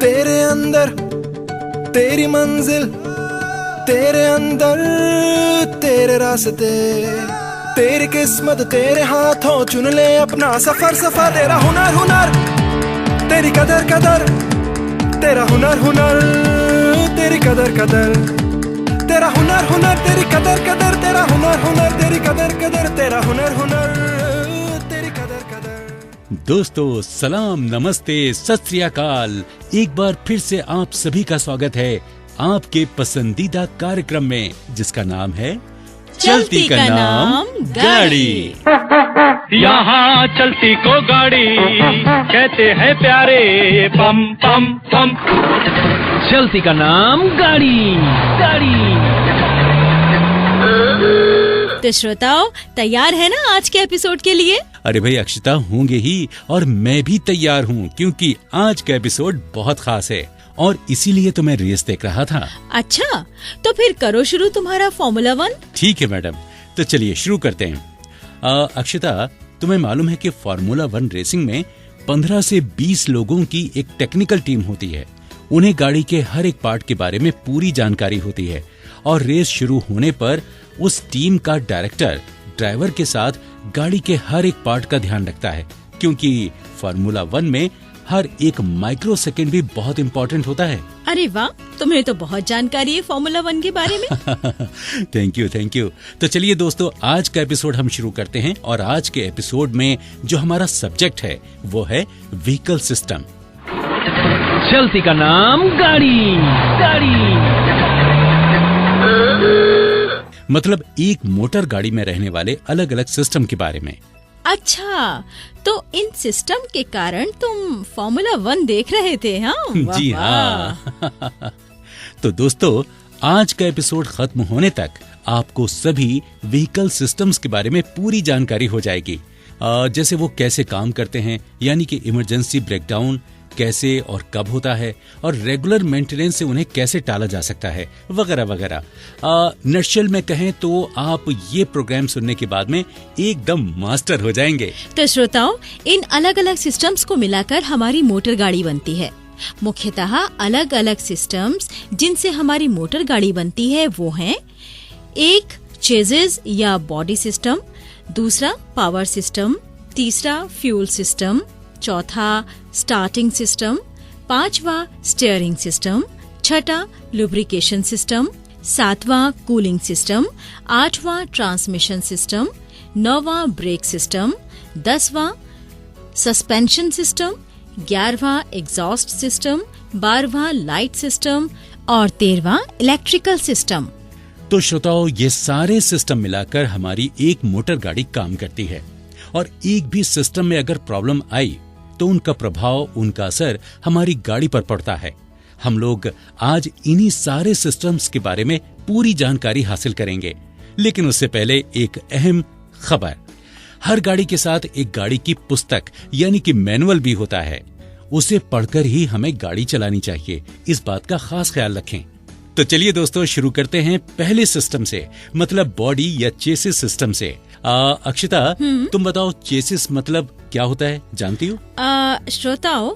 तेरे अंदर तेरी मंजिल, तेरे अंदर तेरे रास्ते, तेरी किस्मत तेरे हाथों, चुन ले अपना सफर सफर। तेरा हुनर हुनर, तेरी कदर कदर, तेरा हुनर हुनर, तेरी कदर कदर, तेरा हुनर हुनर, तेरी कदर कदर, तेरा हुनर हुनर, तेरी कदर कदर, तेरा हुनर हुनर, तेरी कदर कदर। दोस्तों सलाम, नमस्ते, सत श्री अकाल। एक बार फिर से आप सभी का स्वागत है आपके पसंदीदा कार्यक्रम में, जिसका नाम है चलती का नाम गाड़ी। यहाँ चलती को गाड़ी कहते हैं प्यारे, पम पम पम। चलती का नाम गाड़ी गाड़ी। तो श्रोताओ, तैयार है ना आज के एपिसोड के लिए? अरे भाई अक्षिता, होंगे ही, और मैं भी तैयार हूँ, क्योंकि आज का एपिसोड बहुत खास है और इसीलिए तो मैं रेस देख रहा था। अच्छा, तो फिर करो शुरू तुम्हारा फॉर्मूला 1। ठीक है मैडम, तो चलिए शुरू करते हैं। अक्षिता, तुम्हें मालूम है कि फार्मूला 1 रेसिंग में 15 से 20 लोगों की एक टेक्निकल टीम होती है। उन्हें गाड़ी के हर एक पार्ट के बारे में पूरी जानकारी होती है और रेस शुरू होने पर उस टीम का डायरेक्टर ड्राइवर के साथ गाड़ी के हर एक पार्ट का ध्यान रखता है, क्योंकि फार्मूला 1 में हर एक माइक्रो सेकेंड भी बहुत इम्पोर्टेंट होता है। अरे वाह, तुम्हें तो बहुत जानकारी है फार्मूला 1 के बारे में। Thank you. तो चलिए दोस्तों, आज का एपिसोड हम शुरू करते हैं और आज के एपिसोड में जो हमारा सब्जेक्ट है वो है व्हीकल सिस्टम। चलती का नाम गाड़ी गाड़ी। मतलब एक मोटर गाड़ी में रहने वाले अलग अलग सिस्टम के बारे में। अच्छा, तो इन सिस्टम के कारण तुम फार्मूला 1 देख रहे थे? हाँ, जी हाँ। तो दोस्तों, आज का एपिसोड खत्म होने तक आपको सभी व्हीकल सिस्टम्स के बारे में पूरी जानकारी हो जाएगी। जैसे वो कैसे काम करते हैं, यानी कि इमरजेंसी ब्रेकडाउन कैसे और कब होता है, और रेगुलर मेंटेनेंस से उन्हें कैसे टाला जा सकता है, वगैरह वगैरह। नटशेल में कहें तो आप ये प्रोग्राम सुनने के बाद में एकदम मास्टर हो जाएंगे। तो श्रोताओं, इन अलग अलग सिस्टम्स को मिलाकर हमारी मोटर गाड़ी बनती है। मुख्यतः अलग अलग सिस्टम्स जिनसे हमारी मोटर गाड़ी बनती है वो हैं: एक चेसिस या बॉडी सिस्टम, दूसरा पावर सिस्टम, तीसरा फ्यूल सिस्टम, चौथा स्टार्टिंग सिस्टम, पांचवा स्टीयरिंग सिस्टम, छठा लुब्रिकेशन सिस्टम, सातवां कूलिंग सिस्टम, आठवां ट्रांसमिशन सिस्टम, नौवां ब्रेक सिस्टम, 10वां सस्पेंशन सिस्टम, 11वां एग्जॉस्ट सिस्टम, 12वां लाइट सिस्टम और 13वां इलेक्ट्रिकल सिस्टम। तो श्रोताओ, ये सारे सिस्टम मिलाकर हमारी एक मोटर गाड़ी काम करती है, और एक भी सिस्टम में अगर प्रॉब्लम आई तो उनका प्रभाव, उनका असर हमारी गाड़ी पर पड़ता है। हम लोग आज इन्हीं सारे सिस्टम्स के बारे में पूरी जानकारी हासिल करेंगे, लेकिन उससे पहले एक अहम खबर। हर गाड़ी के साथ एक गाड़ी की पुस्तक यानी कि मैनुअल भी होता है। उसे पढ़कर ही हमें गाड़ी चलानी चाहिए, इस बात का खास ख्याल रखें। तो चलिए दोस्तों, शुरू करते हैं पहले सिस्टम से, मतलब बॉडी या चेसिस सिस्टम से। अक्षिता, तुम बताओ, चेसिस मतलब क्या होता है, जानती हो? श्रोताओं,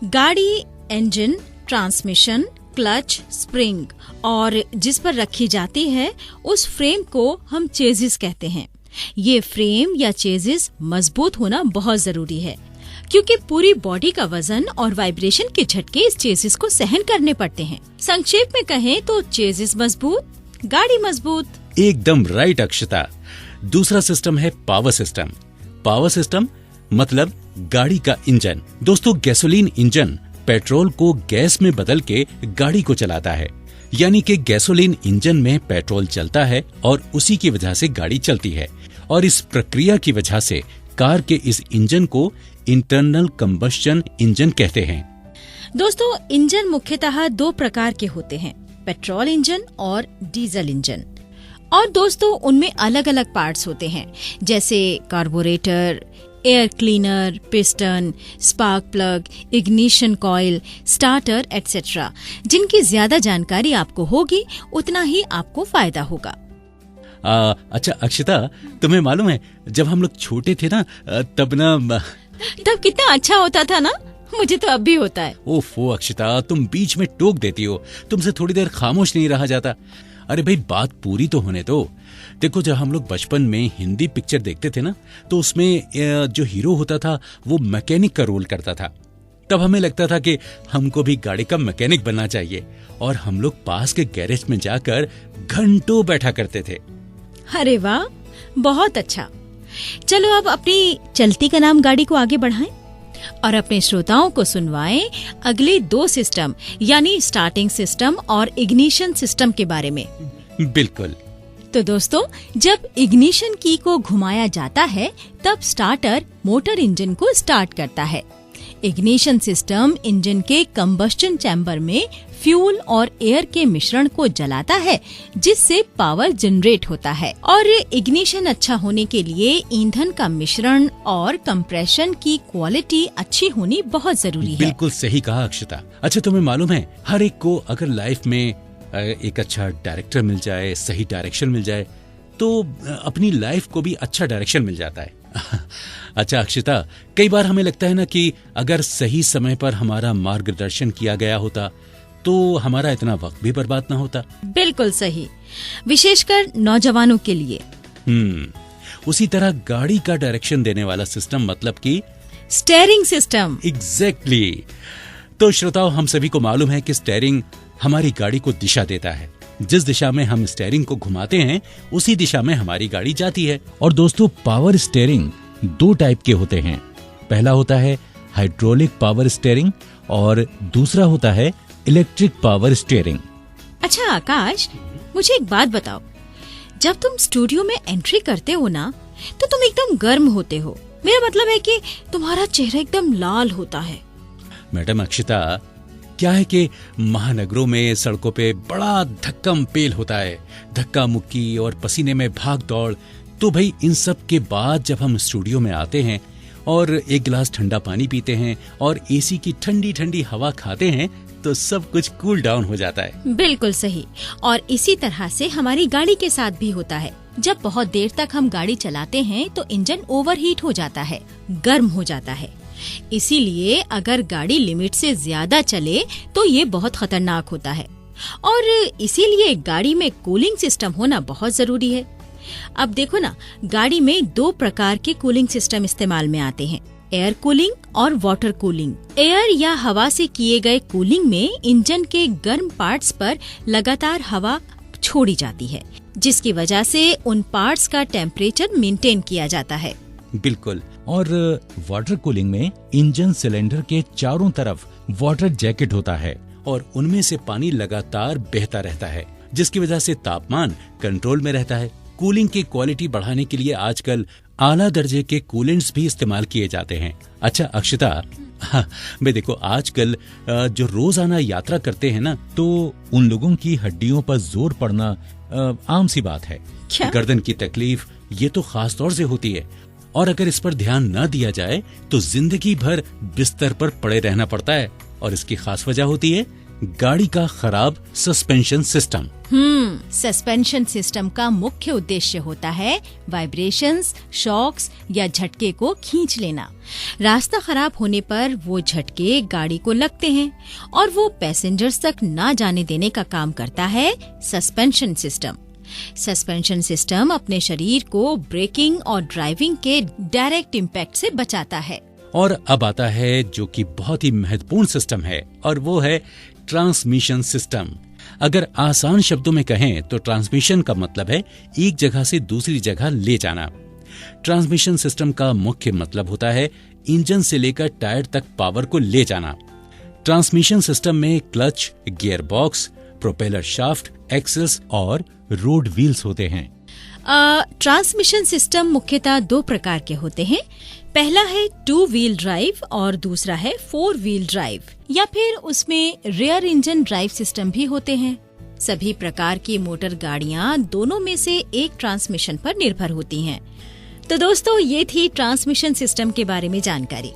गाड़ी इंजन, ट्रांसमिशन, क्लच, स्प्रिंग और जिस पर रखी जाती है उस फ्रेम को हम चेसिस कहते हैं। ये फ्रेम या चेसिस मजबूत होना बहुत जरूरी है, क्योंकि पूरी बॉडी का वजन और वाइब्रेशन के झटके इस चेसिस को सहन करने पड़ते हैं। संक्षेप में कहें तो चेसिस मजबूत, गाड़ी मजबूत। एकदम राइट अक्षिता। दूसरा सिस्टम है पावर सिस्टम। पावर सिस्टम मतलब गाड़ी का इंजन। दोस्तों, गैसोलीन इंजन पेट्रोल को गैस में बदल के गाड़ी को चलाता है, यानी कि गैसोलीन इंजन में पेट्रोल चलता है और उसी की वजह से गाड़ी चलती है, और इस प्रक्रिया की वजह से कार के इस इंजन को इंटरनल कंबस्शन इंजन कहते हैं। दोस्तों, इंजन मुख्यतः 2 प्रकार के होते हैं, पेट्रोल इंजन और डीजल इंजन। और दोस्तों, उनमें अलग अलग पार्ट्स होते हैं, जैसे carburettor, air cleaner, piston, spark plug, ignition coil, starter etcetera. जिनकी ज्यादा जानकारी आपको होगी उतना ही आपको फायदा होगा। अच्छा अक्षिता, तुम्हें मालूम है जब हम लोग छोटे थे ना, तब कितना अच्छा होता था ना। मुझे तो अब भी होता है। ओफो अक्षता, तुम बीच में टोक देती हो, तुमसे थोड़ी देर खामोश नहीं रहा जाता। अरे भाई, बात पूरी तो होने दो। देखो, जब हम लोग बचपन में हिंदी पिक्चर देखते थे ना, तो उसमें जो हीरो होता था वो मैकेनिक का रोल करता था। तब हमें लगता था कि हमको भी गाड़ी का मैकेनिक बनना चाहिए, और हम लोग पास के गैरेज में जाकर घंटों बैठा करते थे। अरे वाह, बहुत अच्छा। चलो अब अपनी चलती का नाम गाड़ी को आगे बढ़ाएं और अपने श्रोताओं को सुनवाएं अगले 2 सिस्टम, यानी स्टार्टिंग सिस्टम और इग्निशन सिस्टम के बारे में। बिल्कुल। तो दोस्तों, जब इग्निशन की को घुमाया जाता है तब स्टार्टर मोटर इंजन को स्टार्ट करता है। इग्निशन सिस्टम इंजन के कंबस्टन चैम्बर में फ्यूल और एयर के मिश्रण को जलाता है, जिससे पावर जनरेट होता है। और इग्निशन अच्छा होने के लिए ईंधन का मिश्रण और कंप्रेशन की क्वालिटी अच्छी होनी बहुत जरूरी है। बिल्कुल सही कहा अक्षता। अच्छा, तुम्हें मालूम है, हर एक को अगर लाइफ में एक अच्छा डायरेक्टर मिल जाए, सही डायरेक्शन मिल जाए, तो अपनी लाइफ को भी अच्छा डायरेक्शन मिल जाता है। अच्छा अक्षता, कई बार हमें लगता है ना कि अगर सही समय पर हमारा मार्गदर्शन किया गया होता तो हमारा इतना वक्त भी बर्बाद ना होता। बिल्कुल सही, विशेषकर नौजवानों के लिए। उसी तरह गाड़ी का डायरेक्शन देने वाला सिस्टम, मतलब कि स्टीयरिंग सिस्टम। एग्जैक्टली। तो श्रोताओं, हम सभी को मालूम है कि स्टीयरिंग हमारी गाड़ी को दिशा देता है। जिस दिशा में हम स्टीयरिंग को घुमाते हैं उसी दिशा में हमारी गाड़ी जाती है। और दोस्तों, पावर स्टीयरिंग 2 टाइप के होते हैं। पहला होता है हाइड्रोलिक पावर स्टीयरिंग और दूसरा होता है इलेक्ट्रिक पावर स्टीयरिंग। अच्छा आकाश, मुझे एक बात बताओ, जब तुम स्टूडियो में एंट्री करते हो ना, तो तुम एकदम गर्म होते हो। मेरा मतलब है कि तुम्हारा चेहरा एकदम लाल होता है। मैडम अक्षता, क्या है कि महानगरों में सड़कों पे बड़ा धक्कम पेल होता है, धक्का मुक्की और पसीने में भाग दौड़। तो भाई, इन सब के बाद जब हम स्टूडियो में आते हैं और एक गिलास ठंडा पानी पीते हैं और एसी की ठंडी ठंडी हवा खाते हैं, तो सब कुछ कूल डाउन हो जाता है। बिल्कुल सही। और इसी तरह से हमारी गाड़ी के साथ भी होता है। जब बहुत देर तक हम गाड़ी चलाते हैं तो इंजन ओवरहीट हो जाता है, गर्म हो जाता है। इसीलिए अगर गाड़ी लिमिट से ज्यादा चले तो ये बहुत खतरनाक होता है, और इसीलिए गाड़ी में कूलिंग सिस्टम होना बहुत जरूरी है। अब देखो ना, गाड़ी में 2 प्रकार के कूलिंग सिस्टम इस्तेमाल में आते हैं, एयर कूलिंग और वाटर कूलिंग। एयर या हवा से किए गए कूलिंग में इंजन के गर्म पार्ट्स पर लगातार हवा छोड़ी जाती है, जिसकी वजह से उन पार्ट्स का टेम्परेचर मेंटेन किया जाता है। बिल्कुल। और वाटर कूलिंग में इंजन सिलेंडर के चारों तरफ वाटर जैकेट होता है और उनमें से पानी लगातार बहता रहता है, जिसकी वजह से तापमान कंट्रोल में रहता है। कूलिंग की क्वालिटी बढ़ाने के लिए आजकल आला दर्जे के कूलेंट्स भी इस्तेमाल किए जाते हैं। अच्छा अक्षता, मैं देखो, आजकल जो रोजाना यात्रा करते हैं ना, तो उन लोगों की हड्डियों पर जोर पड़ना आम सी बात है। क्या? गर्दन की तकलीफ ये तो खास तौर से होती है, और अगर इस पर ध्यान न दिया जाए तो जिंदगी भर बिस्तर पर पड़े रहना पड़ता है। और इसकी खास वजह होती है गाड़ी का खराब सस्पेंशन सिस्टम। सस्पेंशन सिस्टम का मुख्य उद्देश्य होता है वाइब्रेशंस, शॉक्स या झटके को खींच लेना। रास्ता खराब होने पर वो झटके गाड़ी को लगते हैं और वो पैसेंजर्स तक ना जाने देने का काम करता है सस्पेंशन सिस्टम। सस्पेंशन सिस्टम अपने शरीर को ब्रेकिंग और ड्राइविंग के डायरेक्ट इम्पैक्ट से बचाता है। और अब आता है जो कि बहुत ही महत्वपूर्ण सिस्टम है, और वो है ट्रांसमिशन सिस्टम। अगर आसान शब्दों में कहें तो ट्रांसमिशन का मतलब है एक जगह से दूसरी जगह ले जाना। ट्रांसमिशन सिस्टम का मुख्य मतलब होता है इंजन से लेकर टायर तक पावर को ले जाना। ट्रांसमिशन सिस्टम में clutch, gear box, propeller shaft, axles और रोड व्हील्स होते हैं। ट्रांसमिशन सिस्टम मुख्यतः 2 प्रकार के होते हैं। पहला है 2 व्हील ड्राइव और दूसरा है 4 व्हील ड्राइव, या फिर उसमें रियर इंजन ड्राइव सिस्टम भी होते हैं। सभी प्रकार की मोटर गाड़ियां दोनों में से एक ट्रांसमिशन पर निर्भर होती हैं। तो दोस्तों, ये थी ट्रांसमिशन सिस्टम के बारे में जानकारी।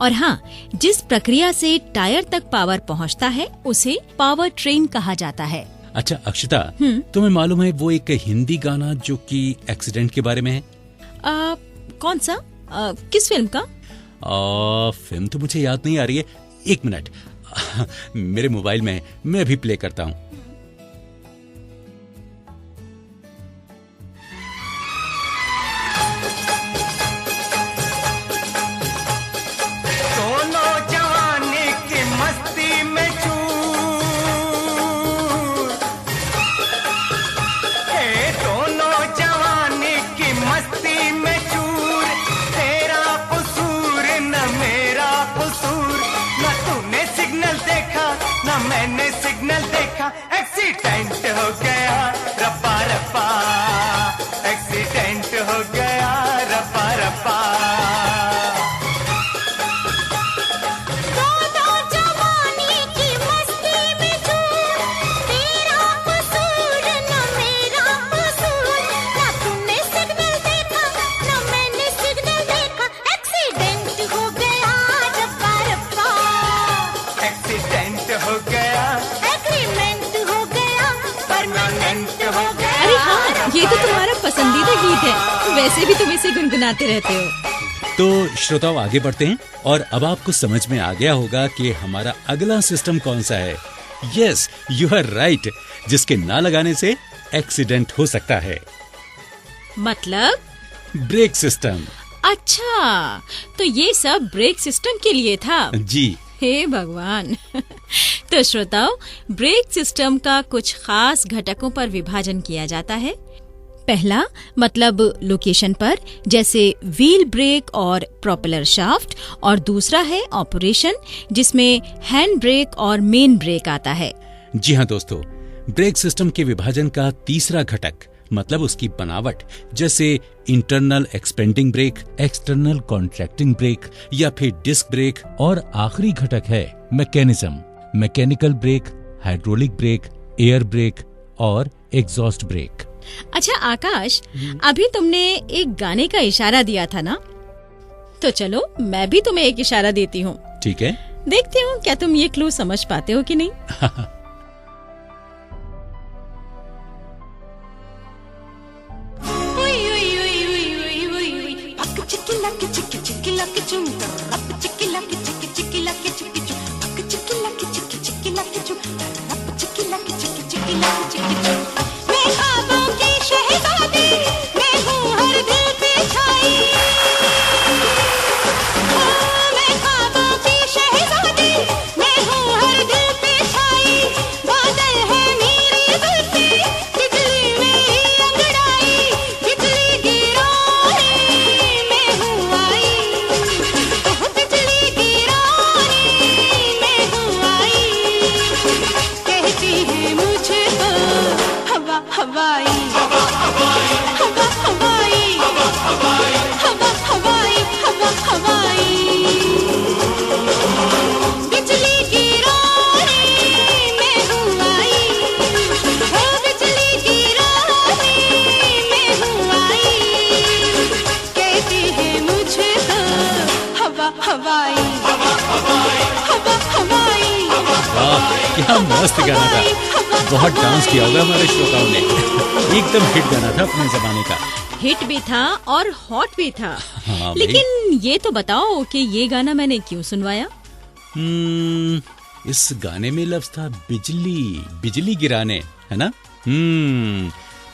और हाँ, जिस प्रक्रिया से टायर तक पावर पहुंचता है उसे पावर ट्रेन कहा जाता है। अच्छा अक्षता, तुम्हें मालूम है वो एक हिंदी गाना जो कि एक्सीडेंट के बारे में है? कौन सा? किस फिल्म का? फिल्म तो मुझे याद नहीं आ रही है, एक मिनट। मेरे मोबाइल में, मैं अभी प्ले करता हूं। दोनों जवानी की मस्ती में चूर, दोनों जवानी की मस्ती में चूर, तेरा कसूर न मेरा कसूर, न तूने सिग्नल देखा न मैंने सिग्नल देखा, एक्सीडेंट हो गया रब्बा रब्बा, एक्सीडेंट हो गया रब्बा रब्बा। ये तो तुम्हारा पसंदीदा गीत है, वैसे भी तुम इसे गुनगुनाते रहते हो। तो श्रोताओं, आगे बढ़ते हैं और अब आपको समझ में आ गया होगा कि हमारा अगला सिस्टम कौन सा है। यस, यू आर राइट, जिसके ना लगाने से एक्सीडेंट हो सकता है। मतलब? Brake system. अच्छा, तो ये सब ब्रेक सिस्टम के लिए था। जी। हे भगवान। तो श्रोताओ, ब्रेक सिस्टम का कुछ खास घटकों पर विभाजन किया जाता है। पहला मतलब लोकेशन पर, जैसे व्हील ब्रेक और प्रोपेलर शाफ्ट, और दूसरा है ऑपरेशन, जिसमें हैंड ब्रेक और मेन ब्रेक आता है। जी हाँ दोस्तों, ब्रेक सिस्टम के विभाजन का तीसरा घटक मतलब उसकी बनावट, जैसे internal expanding brake, external contracting brake या फिर डिस्क ब्रेक, और आखिरी घटक है mechanism, mechanical brake, hydraulic brake, air brake और एग्जॉस्ट ब्रेक। अच्छा आकाश, अभी तुमने एक गाने का इशारा दिया था ना, तो चलो मैं भी तुम्हें एक इशारा देती हूँ। ठीक है, देखती हूँ क्या तुम ये क्लू समझ पाते हो कि नहीं। क्या मस्त गाना था, बहुत डांस किया होगा हमारे श्रोताओं ने। एकदम हिट गाना था अपने जमाने का। हिट भी था और हॉट भी था। हाँ, लेकिन ये तो बताओ कि ये गाना मैंने क्यों सुनवाया? इस गाने में लफ्ज था बिजली, बिजली गिराने, है ना?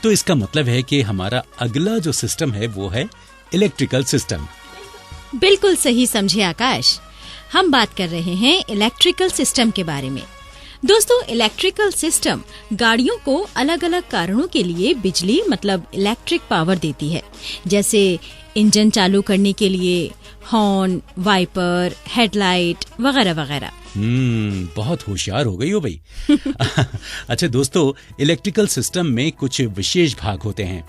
तो इसका मतलब है कि हमारा अगला जो सिस्टम है वो है इलेक्ट्रिकल सिस्टम। बिल्कुल सही समझे आकाश, हम बात कर रहे हैं इलेक्ट्रिकल सिस्टम के बारे में। दोस्तों, इलेक्ट्रिकल सिस्टम गाड़ियों को अलग अलग कारणों के लिए बिजली मतलब इलेक्ट्रिक पावर देती है, जैसे इंजन चालू करने के लिए हॉर्न, वाइपर, हेडलाइट वगैरह वगैरह। बहुत होशियार हो गई हो भाई। अच्छा दोस्तों, इलेक्ट्रिकल सिस्टम में कुछ विशेष भाग होते हैं,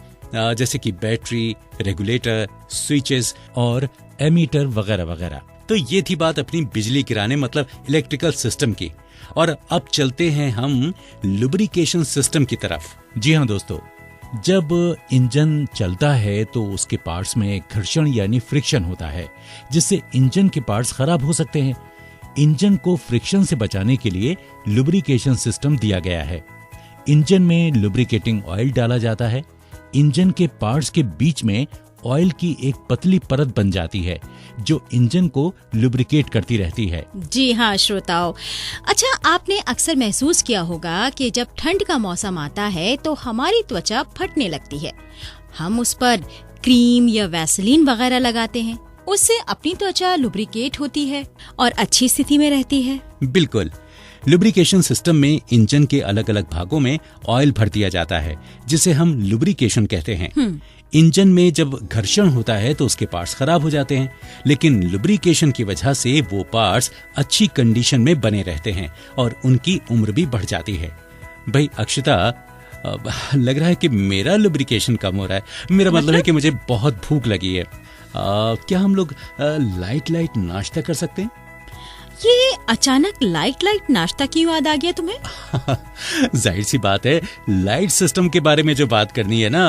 जैसे कि बैटरी, रेगुलेटर, स्विचेस और एमीटर वगैरह वगैरह। तो ये थी बात अपनी बिजली गिराने मतलब इलेक्ट्रिकल सिस्टम की। और अब चलते हैं हम लुब्रिकेशन सिस्टम की तरफ। जी हाँ दोस्तों, जब इंजन चलता है तो उसके पार्ट्स में घर्षण यानी फ्रिक्शन होता है, जिससे इंजन के पार्ट्स खराब हो सकते हैं। इंजन को फ्रिक्शन से बचाने के लिए लुब्रिकेशन सिस्टम दिया गया है। इंजन में लुब्रिकेटिंग ऑयल डाला जाता है। इंजन के पार्ट्स के बीच में ऑयल की एक पतली परत बन जाती है जो इंजन को लुब्रिकेट करती रहती है। जी हाँ श्रोताओं, अच्छा आपने अक्सर महसूस किया होगा कि जब ठंड का मौसम आता है तो हमारी त्वचा फटने लगती है। हम उस पर क्रीम या वैसलीन वगैरह लगाते हैं, उससे अपनी त्वचा लुब्रिकेट होती है और अच्छी स्थिति में रहती है। बिल्कुल, लुब्रिकेशन सिस्टम में इंजन के अलग अलग भागों में ऑयल भर दिया जाता है जिसे हम लुब्रिकेशन कहते हैं। इंजन में जब घर्षण होता है तो उसके पार्ट्स खराब हो जाते हैं, लेकिन लुब्रिकेशन की वजह से वो पार्ट्स अच्छी कंडीशन में बने रहते हैं और उनकी उम्र भी बढ़ जाती है। भाई अक्षता, लग रहा है कि मेरा लुब्रिकेशन कम हो रहा है। मेरा मतलब है कि मुझे बहुत भूख लगी है। क्या हम लोग लाइट नाश्ता कर सकते हैं? ये अचानक लाइट नाश्ता क्यों याद आ गया तुम्हें? जाहिर सी बात है, लाइट सिस्टम के बारे में जो बात करनी है ना।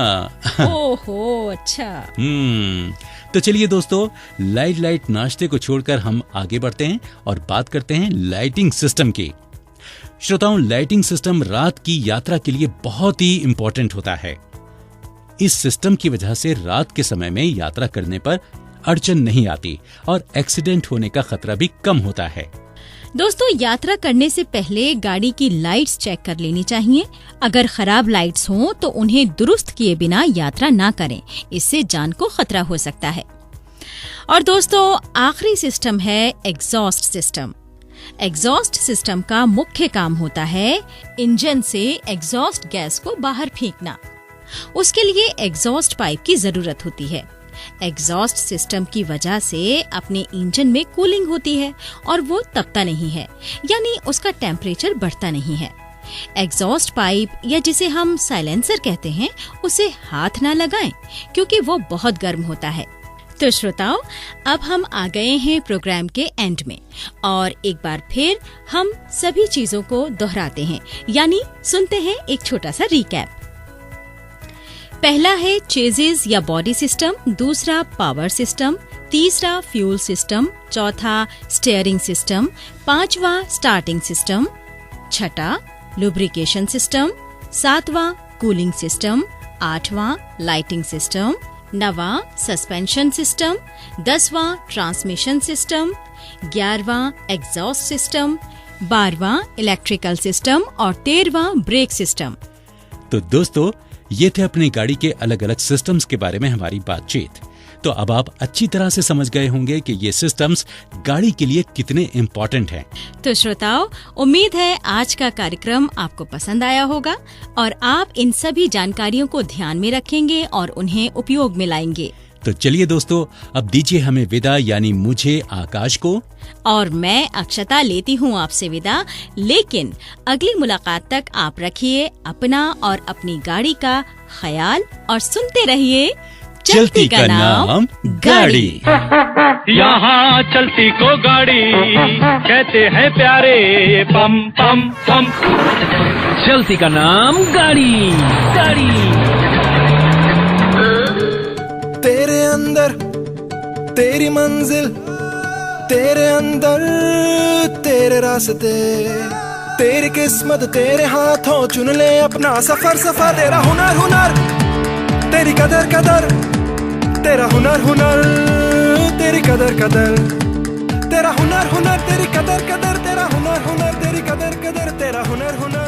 ओहो, अच्छा। तो चलिए दोस्तों, लाइट नाश्ते को छोड़कर हम आगे बढ़ते हैं और बात करते हैं लाइटिंग सिस्टम की। श्रोताओं, लाइटिंग सिस्टम रात की यात्रा के लिए बहुत ही इंपॉर्टेंट होता है। इस सिस्टम की वजह से रात के समय में यात्रा करने पर अड़चन नहीं आती और एक्सीडेंट होने का खतरा भी कम होता है। दोस्तों, यात्रा करने से पहले गाड़ी की लाइट्स चेक कर लेनी चाहिए। अगर खराब लाइट्स हों तो उन्हें दुरुस्त किए बिना यात्रा ना करें, इससे जान को खतरा हो सकता है। और दोस्तों, आखिरी सिस्टम है एग्जॉस्ट सिस्टम। एग्जॉस्ट सिस्टम का मुख्य काम होता है इंजन से एग्जॉस्ट गैस को बाहर फेंकना। उसके लिए एग्जॉस्ट पाइप की जरूरत होती है। एग्जॉस्ट सिस्टम की वजह से अपने इंजन में कूलिंग होती है और वो तपता नहीं है, यानी उसका टेम्परेचर बढ़ता नहीं है। एग्जॉस्ट पाइप या जिसे हम साइलेंसर कहते हैं, उसे हाथ ना लगाएं क्योंकि वो बहुत गर्म होता है। तो श्रोताओं, अब हम आ गए हैं प्रोग्राम के एंड में और एक बार फिर हम सभी चीजों को दोहराते हैं, यानी सुनते हैं एक छोटा सा रिकैप। पहला है चेजिस या बॉडी सिस्टम, दूसरा पावर सिस्टम, तीसरा फ्यूल सिस्टम, चौथा स्टीयरिंग सिस्टम, पांचवा स्टार्टिंग सिस्टम, छठा लुब्रिकेशन सिस्टम, सातवां कूलिंग सिस्टम, आठवां लाइटिंग सिस्टम, नवां सस्पेंशन सिस्टम, 10वां ट्रांसमिशन सिस्टम, 11वां एग्जॉस्ट सिस्टम, 12वां इलेक्ट्रिकल सिस्टम और 13वां ब्रेक सिस्टम। तो दोस्तों, ये थे अपनी गाड़ी के अलग अलग सिस्टम्स के बारे में हमारी बातचीत। तो अब आप अच्छी तरह से समझ गए होंगे कि ये सिस्टम्स गाड़ी के लिए कितने इम्पोर्टेंट हैं। तो श्रोताओं, उम्मीद है आज का कार्यक्रम आपको पसंद आया होगा और आप इन सभी जानकारियों को ध्यान में रखेंगे और उन्हें उपयोग में लाएंगे। तो चलिए दोस्तों, अब दीजिए हमें विदा, यानी मुझे आकाश को, और मैं अक्षता लेती हूँ आपसे विदा। लेकिन अगली मुलाकात तक आप रखिए अपना और अपनी गाड़ी का ख्याल और सुनते रहिए चलती का नाम गाड़ी। यहाँ चलती को गाड़ी कहते हैं प्यारे, पम पम पम। चलती का नाम गाड़ी, गाड़ी। तेरे अंदर तेरी मंजिल, तेरे अंदर तेरे रास्ते, तेरी किस्मत तेरे हाथों, चुन ले अपना सफर सफर। तेरा हुनर हुनर, तेरी कदर कदर, तेरा हुनर हुनर, तेरी कदर कदर। तेरा हुनर हुनर, तेरी कदर कदर, तेरा हुनर हुनर, तेरी कदर कदर, तेरा हुनर हुनर।